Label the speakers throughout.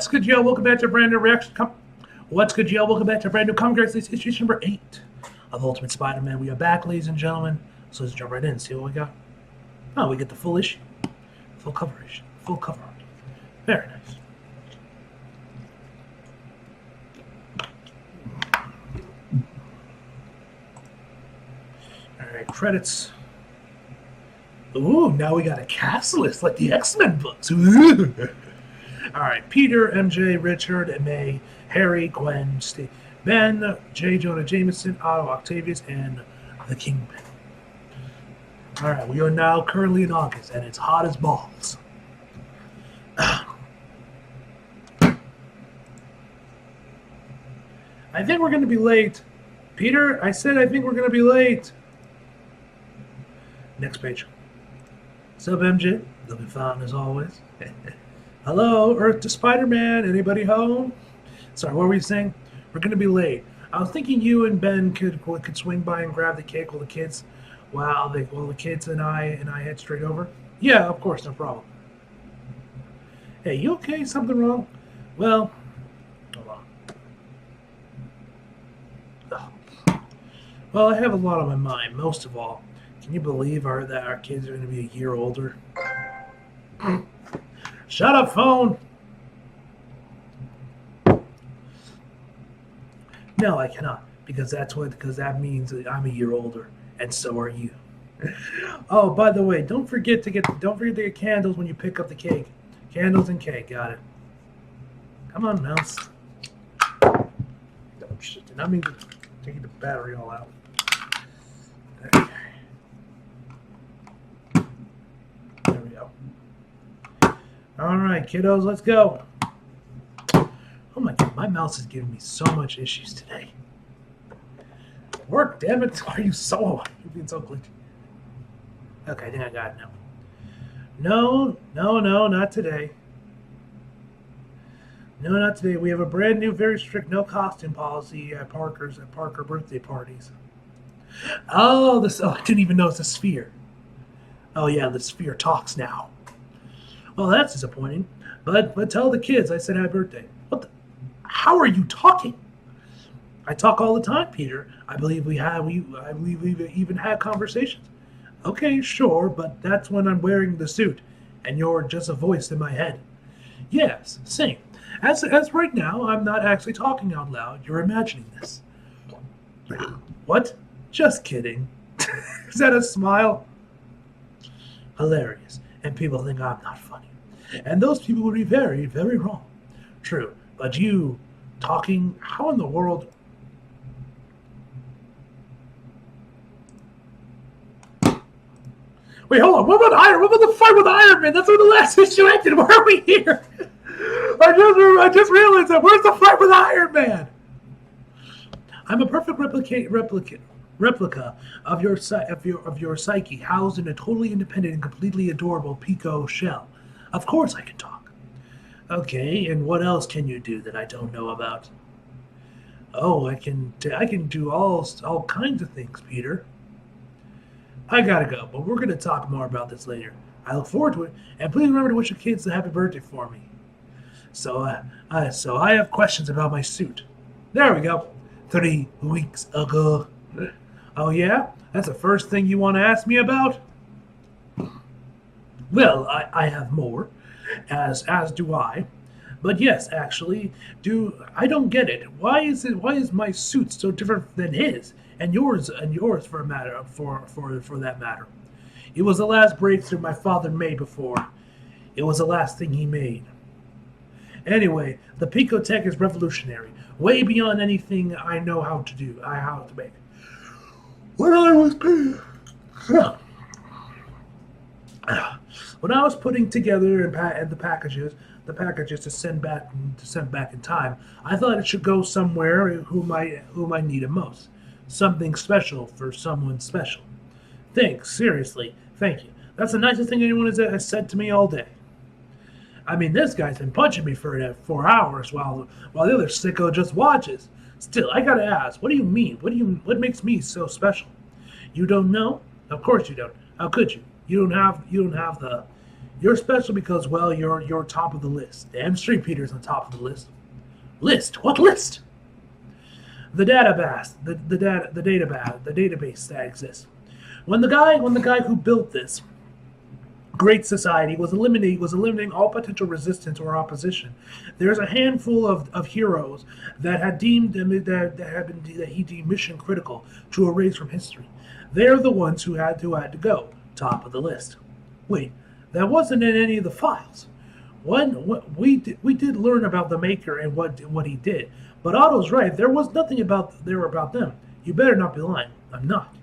Speaker 1: What's good, y'all? Welcome back to a brand new reaction. What's good, y'all? Welcome back to a brand new Comic Guys issue number 8 of Ultimate Spider-Man. We are back, ladies and gentlemen. So let's jump right in and see what we got. Oh, we get the full issue, full coverage, full cover. Very nice. All right, credits. Ooh, now we got a cast list like the X-Men books. Ooh. All right, Peter, MJ, Richard, May, Harry, Gwen, Steve, Ben, J. Jonah Jameson, Otto Octavius, and the Kingpin. All right, we are now currently in August, and it's hot as balls. I think we're going to be late. Peter, I said I think we're going to be late. Next page. What's up, MJ? They'll be fine as always. Hello, Earth to Spider-Man. Anybody home? Sorry, what were you saying? We're going to be late. I was thinking you and Ben could swing by and grab the cake while the kids, the kids and I head straight over. Yeah, of course, no problem. Hey, you okay? Something wrong? Well, hold on. Oh. Well, I have a lot on my mind. Most of all, can you believe that our kids are going to be a year older? Shut up, phone! No, I cannot, because that means that I'm a year older, and so are you. Oh, by the way, don't forget to get candles when you pick up the cake. Candles and cake, got it. Come on, mouse. Oh shit! Did not mean to take the battery all out. Okay. There we go. All right, kiddos, let's go. Oh my god, my mouse is giving me so much issues today. Work, damn it! Are you so? You're being so glitchy. Okay, I think I got it now. No, not today. No, not today. We have a brand new, very strict no costume policy at Parker birthday parties. Oh, I didn't even know it's a sphere. Oh yeah, the sphere talks now. Well, that's disappointing. But tell the kids I said happy birthday. What the? How are you talking? I talk all the time, Peter. I believe we've even had conversations. Okay, sure, but that's when I'm wearing the suit, and you're just a voice in my head. Yes, same. As right now, I'm not actually talking out loud. You're imagining this. What? Just kidding. Is that a smile? Hilarious. And people think I'm not funny. And those people would be very, very wrong. True. But you talking, how in the world? Wait, hold on. What about the fight with Iron Man? That's where the last issue ended. Why are we here? I just realized that. Where's the fight with Iron Man? I'm a perfect replica of your psyche, housed in a totally independent and completely adorable Pico shell. Of course I can talk. Okay, and what else can you do that I don't know about? Oh, I can do all kinds of things, Peter. I gotta go, but we're gonna talk more about this later. I look forward to it, and please remember to wish your kids a happy birthday for me. So I have questions about my suit. There we go. 3 weeks ago. Oh yeah? That's the first thing you want to ask me about? Well, I have more, as do I. But yes, actually, I don't get it. Why is my suit so different than his and yours for that matter? It was the last breakthrough my father made before. It was the last thing he made. Anyway, the Picotech is revolutionary, way beyond anything I know how to do. How to make. When I was putting together the packages to send back in time, I thought it should go somewhere whom I need it most. Something special for someone special. Thanks, seriously, thank you. That's the nicest thing anyone has said to me all day. I mean, this guy's been punching me for 4 hours while the other sicko just watches. Still, I gotta ask, what do you mean? What makes me so special? You don't know? Of course you don't. How could you? You don't have You're special because, well, you're top of the list. Damn straight Peter's on top of the list. List? What list? The database, the database that exists. When the guy who built this great society was eliminating all potential resistance or opposition, there's a handful of heroes that he deemed mission critical to erase from history. They're the ones who had to go top of the list. Wait, that wasn't in any of the files. We did learn about the Maker and what he did, but Otto's right. There was nothing about them. You better not be lying. I'm not.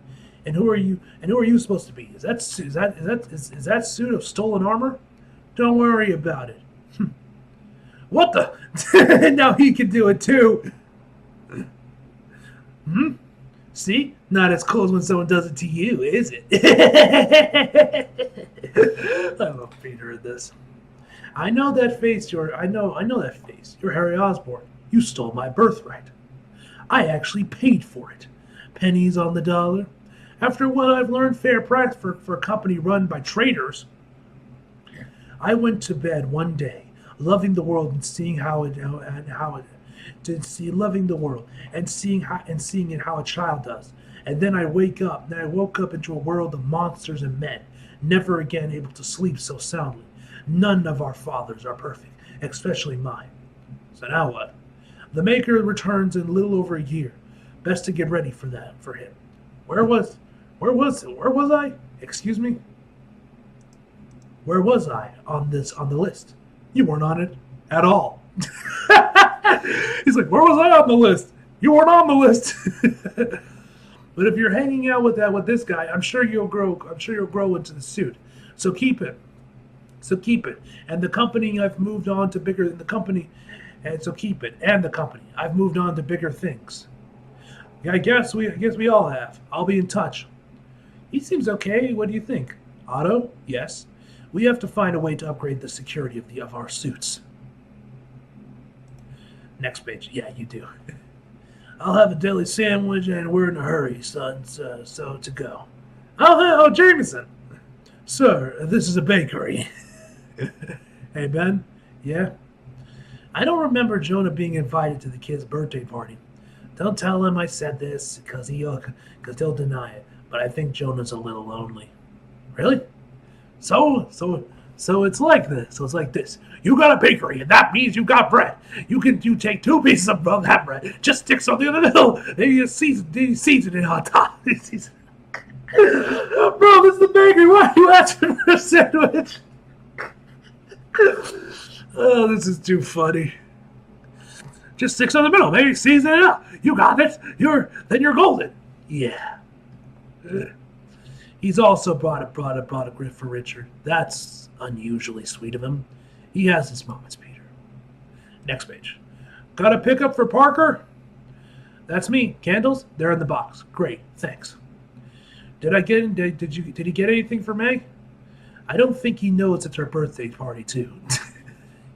Speaker 1: And who are you? And who are you supposed to be? Is that suit of stolen armor? Don't worry about it. What the? Now he can do it too. See? Not as cool as when someone does it to you, is it? I love Peter in this. I know that face. I know that face. You're Harry Osborn. You stole my birthright. I actually paid for it. Pennies on the dollar. After what I've learned, fair price for a company run by traitors. I went to bed one day, loving the world and seeing loving the world and seeing it how a child does. And then I woke up into a world of monsters and men, never again able to sleep so soundly. None of our fathers are perfect, especially mine. So now what? The Maker returns in a little over a year. Best to get ready for him. Where was I? Excuse me? Where was I on the list? You weren't on it at all. He's like, where was I on the list? You weren't on the list. But if you're hanging out with this guy, I'm sure you'll grow into the suit. So keep it. And the company I've moved on to bigger than the company, and so keep it. And the company I've moved on to bigger things. I guess we all have. I'll be in touch. He seems okay. What do you think? Otto? Yes. We have to find a way to upgrade the security of our suits. Next page. Yeah, you do. I'll have a deli sandwich and we're in a hurry, son. So to go. Oh, Jameson. Sir, this is a bakery. Hey, Ben? Yeah? I don't remember Jonah being invited to the kid's birthday party. Don't tell him I said this, because he'll deny it. But I think Jonah's a little lonely. Really? So it's like this. So it's like this. You got a bakery, and that means you got bread. You take 2 pieces of that bread, just stick something in the middle, and you season it on top. Bro, this is the bakery. Why are you asking for a sandwich? Oh, this is too funny. Just stick something in the middle. Maybe season it up. You got it. You're golden. Yeah. He's also brought a gift for Richard. That's unusually sweet of him. He has his moments, Peter. Next page. Got a pickup for Parker? That's me. Candles? They're in the box. Great. Thanks. Did he get anything for May? I don't think he knows it's her birthday party too.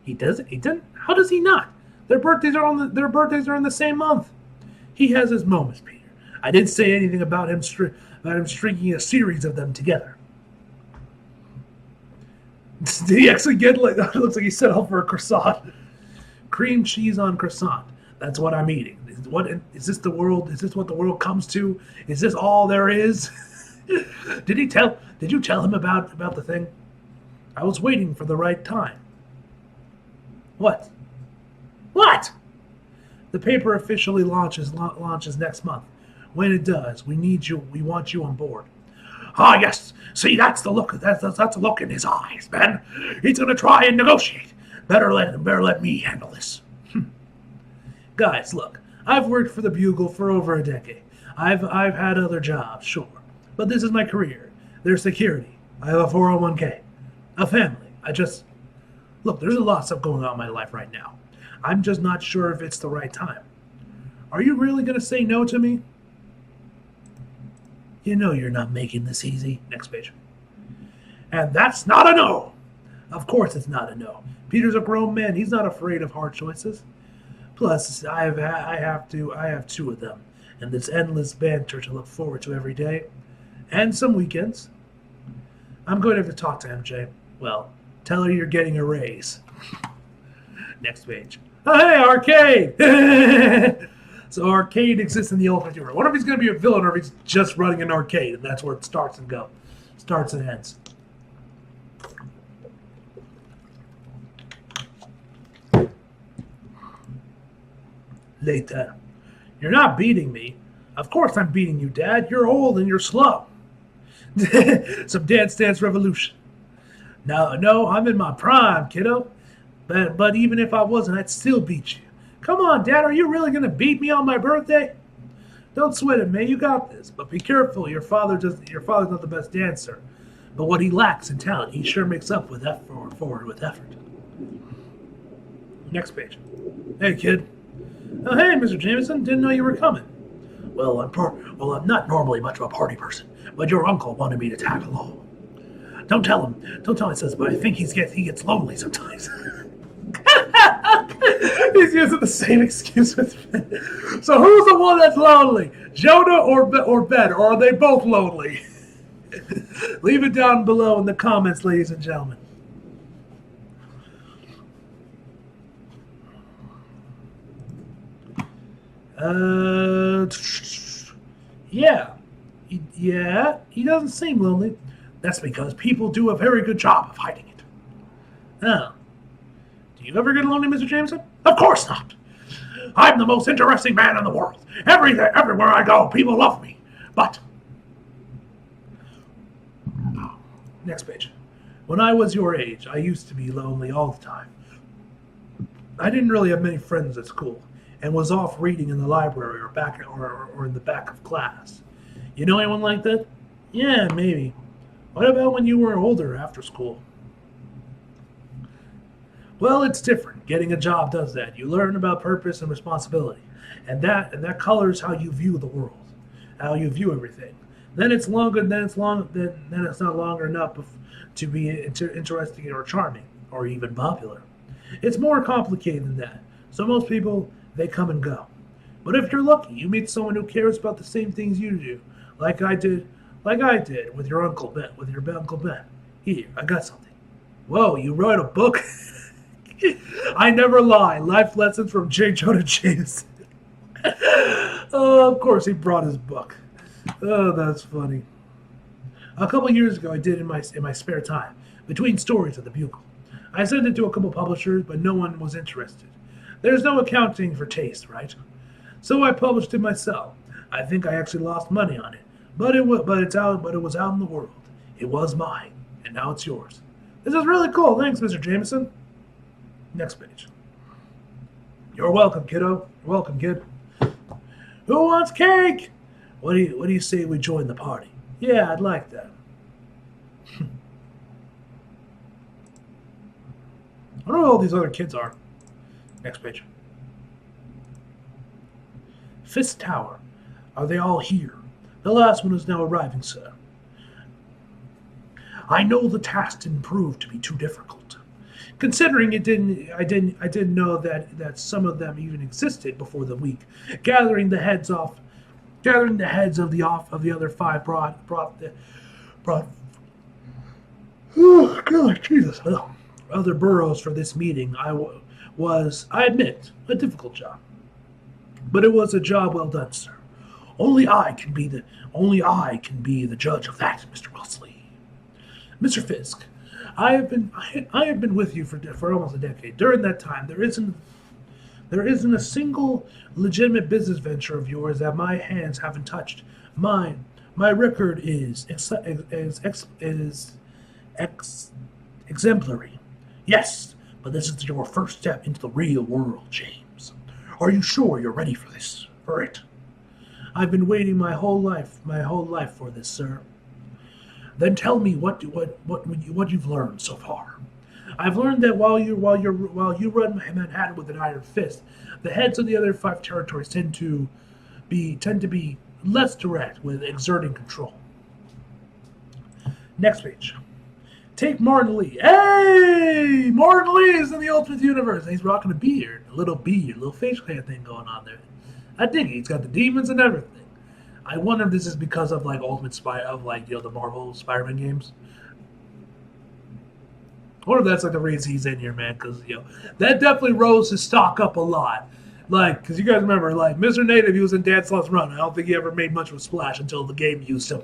Speaker 1: He doesn't? He doesn't? How does he not? Their birthdays are in the same month. He has his moments, Peter. I didn't say anything about him stringing a series of them together. Did he actually get it looks like he set off for a croissant. Cream cheese on croissant. That's what I'm eating. Is this the world? Is this what the world comes to? Is this all there is? Did you tell him about the thing? I was waiting for the right time. What? The paper officially launches next month. When it does, we want you on board. Ah, yes. See, that's the look. That's the look in his eyes, man. He's gonna try and negotiate. Better let me handle this. Guys, look. I've worked for the Bugle for over a decade. I've had other jobs, sure, but this is my career. There's security. I have a 401k, a family. Look. There's a lot of stuff going on in my life right now. I'm just not sure if it's the right time. Are you really gonna say no to me? You know you're not making this easy. Next page. And that's not a no. Of course it's not a no. Peter's a grown man. He's not afraid of hard choices. Plus, I have 2 of them, and this endless banter to look forward to every day, and some weekends. I'm going to have to talk to MJ. Well, Tell her you're getting a raise. Next page. Oh, hey, Arcade! So Arcade exists in the Ultimate Universe. What if he's going to be a villain, or if he's just running an arcade, and that's where it starts and ends. Later. You're not beating me. Of course I'm beating you, Dad. You're old and you're slow. Some Dance Dance Revolution. No, I'm in my prime, kiddo. But even if I wasn't, I'd still beat you. Come on, Dad, are you really going to beat me on my birthday? Don't sweat it, man. You got this. But be careful. Your father's not the best dancer. But what he lacks in talent, he sure makes up with effort. Next page. Hey, kid. Oh, hey, Mr. Jameson. Didn't know you were coming. Well, I'm not normally much of a party person, but your uncle wanted me to tag along. Don't tell him. He says, but I think he gets lonely sometimes. He's using the same excuse with Ben. So who's the one that's lonely? Jonah or Ben? Or are they both lonely? Leave it down below in the comments, ladies and gentlemen. Yeah, he doesn't seem lonely. That's because people do a very good job of hiding it. Oh. Do you ever get lonely, Mr. Jameson? Of course not. I'm the most interesting man in the world. Everywhere I go, people love me. But, next page. When I was your age, I used to be lonely all the time. I didn't really have many friends at school, and was off reading in the library or in the back of class. You know anyone like that? Yeah, maybe. What about when you were older after school? Well, it's different. Getting a job does that. You learn about purpose and responsibility, and that colors how you view the world, how you view everything. Then it's not longer enough to be interesting or charming or even popular. It's more complicated than that. So most people, they come and go. But if you're lucky, you meet someone who cares about the same things you do, like I did with your Uncle Ben. Here, I got something. Whoa, you wrote a book? I never lie. Life lessons from J. Jonah Jameson. Oh, of course he brought his book. Oh, that's funny. A couple years ago, I did in my spare time, between stories at the Bugle. I sent it to a couple publishers, but no one was interested. There's no accounting for taste, right? So I published it myself. I think I actually lost money on it, but it was out in the world. It was mine, and now it's yours. This is really cool. Thanks, Mr. Jameson. Next page. You're welcome, kiddo. You're welcome, kid. Who wants cake? What do you say we join the party? Yeah, I'd like that. I don't know who all these other kids are. Next page. Fist Tower. Are they all here? The last one is now arriving, sir. I know the task didn't prove to be too difficult. Considering I didn't know that some of them even existed before the week. Gathering the heads of the other five brought oh God, Jesus, other boroughs for this meeting. I admit, a difficult job, but it was a job well done, sir. Only I can be the judge of that, Mr. Wellesley. Mr. Fisk, I have been with you for almost a decade. During that time, there isn't a single legitimate business venture of yours that my hands haven't touched. My record is exemplary. Yes, but this is your first step into the real world, James. Are you sure you're ready for this? For it? I've been waiting my whole life for this, sir. Then tell me what you've learned so far. I've learned that while you run Manhattan with an iron fist, the heads of the other 5 territories tend to be less direct with exerting control. Next page. Take Martin Lee. Hey! Martin Lee is in the Ultimate Universe. He's rocking a little facial hair thing going on there. I dig it. He's got the demons and everything. I wonder if this is because of the Marvel Spider-Man games. I wonder if that's like the reason he's in here, man, because, that definitely rose his stock up a lot. Like, because you guys remember, like, Mr. Native, he was in Dan Sloth's run. I don't think he ever made much of a splash until the game used him.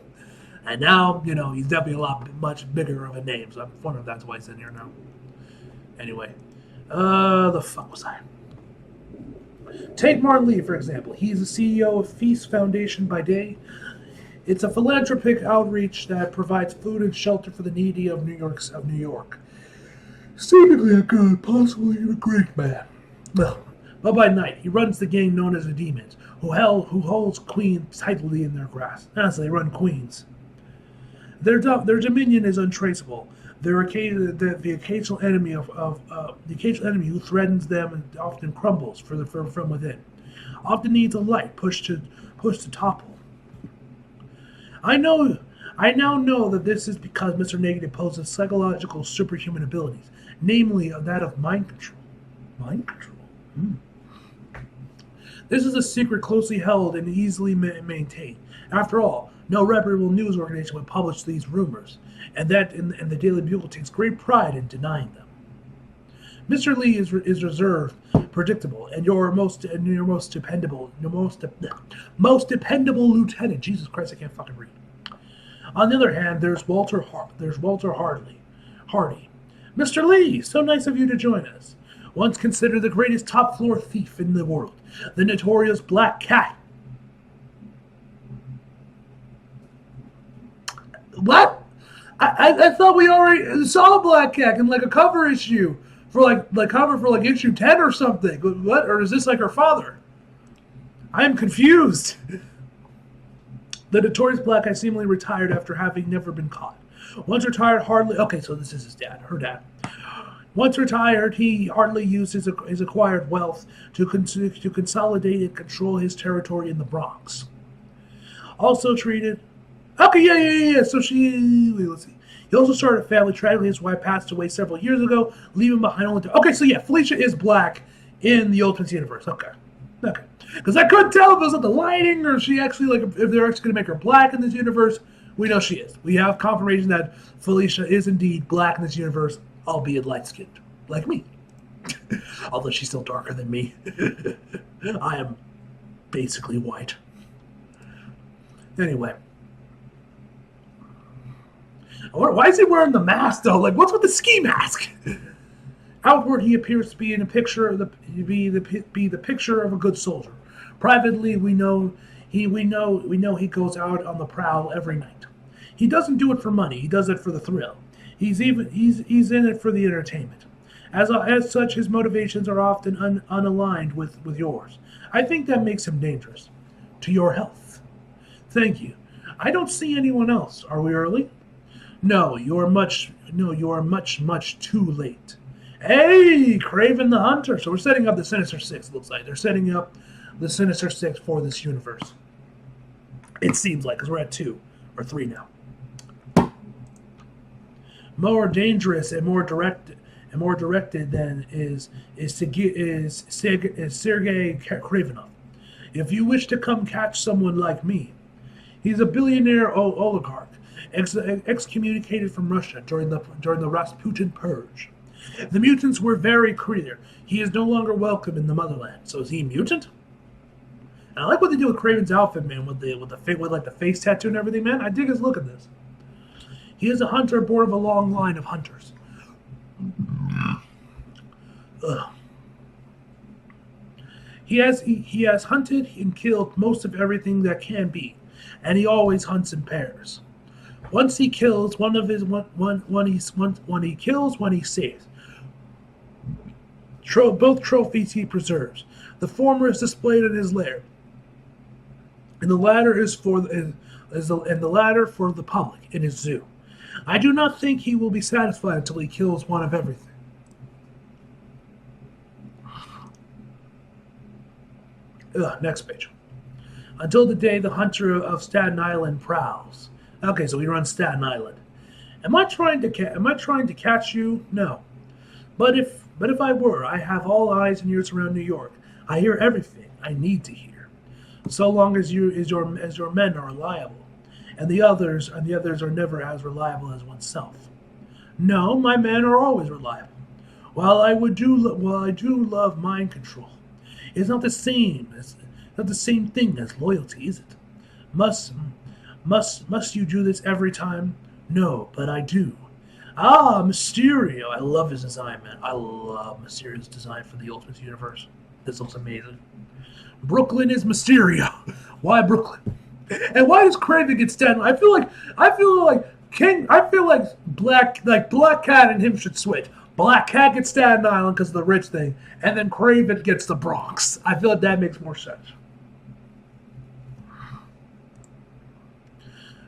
Speaker 1: And now, he's definitely much bigger of a name. So I'm wondering if that's why he's in here now. Anyway, the fuck was I? Take Martin Lee, for example. He's the CEO of Feast Foundation by day. It's a philanthropic outreach that provides food and shelter for the needy of New York. Seemingly a good, possibly a great man. Well, but by night, he runs the gang known as the Demons, who holds Queens tightly in their grasp. So they run Queens. Their dominion is untraceable. The occasional enemy who threatens them and often crumbles from within. Often needs a light push to topple. I now know that this is because Mr. Negative possesses psychological superhuman abilities, namely that of mind control. Mind control. This is a secret closely held and easily maintained. After all, no reputable news organization would publish these rumors, and the Daily Bugle takes great pride in denying them. Mr. Lee is reserved, predictable, and your most dependable lieutenant. Jesus Christ, I can't fucking read. On the other hand, there's Walter Hardy. Mr. Lee, so nice of you to join us. Once considered the greatest top-floor thief in the world, the notorious Black Cat. What? I thought we already saw Black Cat in like a cover issue for like issue 10 or something. What? Or is this like her father? I am confused. The notorious Black Cat seemingly retired after having never been caught. Once retired, okay, so this is his dad, her dad. Once retired, he hardly used his acquired wealth to consolidate and control his territory in the Bronx. Also treated... Okay, yeah. So let's see. He also started a family. Tragically, his wife passed away several years ago, leaving behind only... Okay, so yeah, Felicia is black in the Ultimate universe. Okay. Because I couldn't tell if it was like the lighting or she actually, like, if they're actually going to make her black in this universe. We know she is. We have confirmation that Felicia is indeed black in this universe, albeit light-skinned, like me. Although she's still darker than me. I am basically white. Anyway. Why is he wearing the mask, though? Like, what's with the ski mask? Outward, he appears to be in a picture of the picture of a good soldier. Privately, we know he goes out on the prowl every night. He doesn't do it for money. He does it for the thrill. He's in it for the entertainment. As such, his motivations are often unaligned with yours. I think that makes him dangerous. To your health. Thank you. I don't see anyone else. Are we early? No, you're much too late. Hey, Craven the Hunter. So we're setting up the Sinister Six, it looks like. They're setting up the Sinister Six for this universe. It seems like, because we're at 2 or 3 now. More dangerous and more directed than is Sergei Kravenov. If you wish to come catch someone like me, he's a billionaire oligarch, excommunicated from Russia during the Rasputin purge. The mutants were very clear. He is no longer welcome in the motherland. So is he a mutant? And I like what they do with Kraven's outfit, man, with the face tattoo and everything, man. I dig his look at this. He is a hunter born of a long line of hunters. Ugh. He has hunted and killed most of everything that can be, and he always hunts in pairs. Once he kills one he saves. Both trophies he preserves. The former is displayed in his lair, and the latter for the public in his zoo. I do not think he will be satisfied until he kills one of everything. Next page. Until the day the hunter of Staten Island prowls. Okay, so we run Staten Island. Am I trying to catch you? No. But if I were, I have all eyes and ears around New York. I hear everything I need to hear. So long as your men are reliable. And the others are never as reliable as oneself. No, my men are always reliable. While I do love mind control, it's not the same. It's not the same thing as loyalty, is it? Must must you do this every time? No, but I do. Ah, Mysterio. I love his design, man. I love Mysterio's design for the Ultimate Universe. This looks amazing. Brooklyn is Mysterio. Why Brooklyn? And why does Craven get Staten Island? I feel like Black Cat and him should switch. Black Cat gets Staten Island because of the rich thing, and then Craven gets the Bronx. I feel like that makes more sense.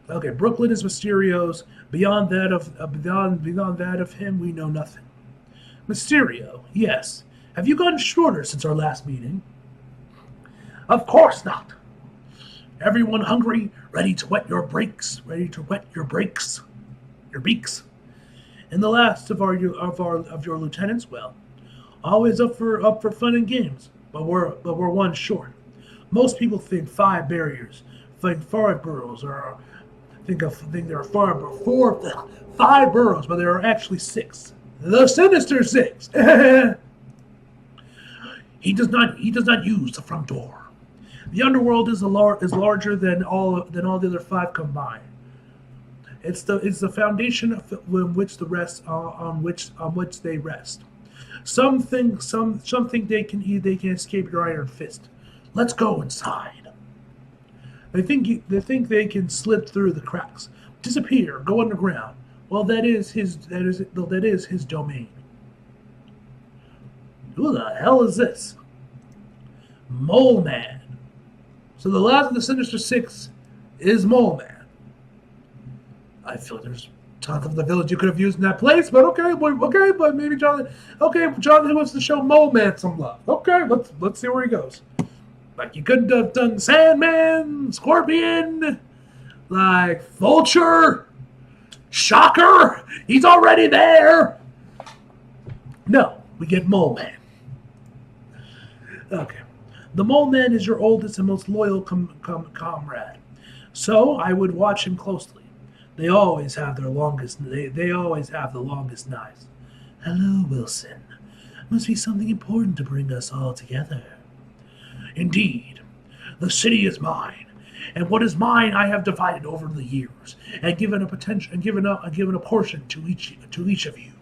Speaker 1: Okay, Brooklyn is Mysterio's. Beyond that of him, we know nothing. Mysterio, yes. Have you gotten shorter since our last meeting? Of course not. Everyone hungry, ready to wet your brakes, your beaks. And the last of your lieutenants, well, always up for fun and games, but we're one short. Most people think 5 barriers, think 5 boroughs, or think there are 5 boroughs, but there are actually 6. The Sinister Six. He does not use the front door. The underworld is larger than all the other 5 combined. It's the foundation on which they rest. Some think they can escape your iron fist. Let's go inside. They think they can slip through the cracks, disappear, go underground. Well, that is his domain. Who the hell is this? Mole Man. So the last of the Sinister Six is Mole Man. I feel like there's tons of the village you could have used in that place, but but maybe Jonathan wants to show Mole Man some love. Okay, let's see where he goes. Like you couldn't have done Sandman, Scorpion, like Vulture, Shocker. He's already there. No, we get Mole Man. Okay. The Mole Man is your oldest and most loyal comrade, so I would watch him closely. They always have the longest knives. Hello, Wilson. Must be something important to bring us all together. Indeed, the city is mine, and what is mine I have divided over the years and given a portion to each of you.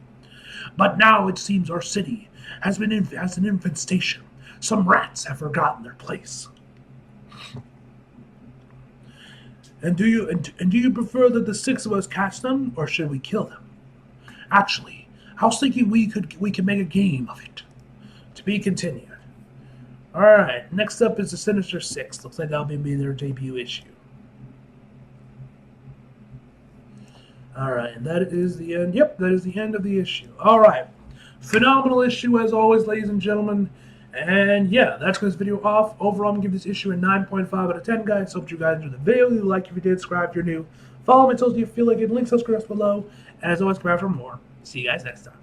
Speaker 1: But now it seems our city has an infestation. Some rats have forgotten their place. And do you prefer that the 6 of us catch them, or should we kill them? Actually, I was thinking we could make a game of it. To be continued. All right. Next up is the Sinister Six. Looks like that'll be their debut issue. All right, and that is the end. Yep, that is the end of the issue. All right. Phenomenal issue as always, ladies and gentlemen. And yeah, that's this video off. Overall, I'm going to give this issue a 9.5 out of 10, guys. Hope you guys enjoyed the video. Leave a like if you did. Subscribe if you're new. Follow my socials if you feel like it. Links to subscribe below. And as always, subscribe for more. See you guys next time.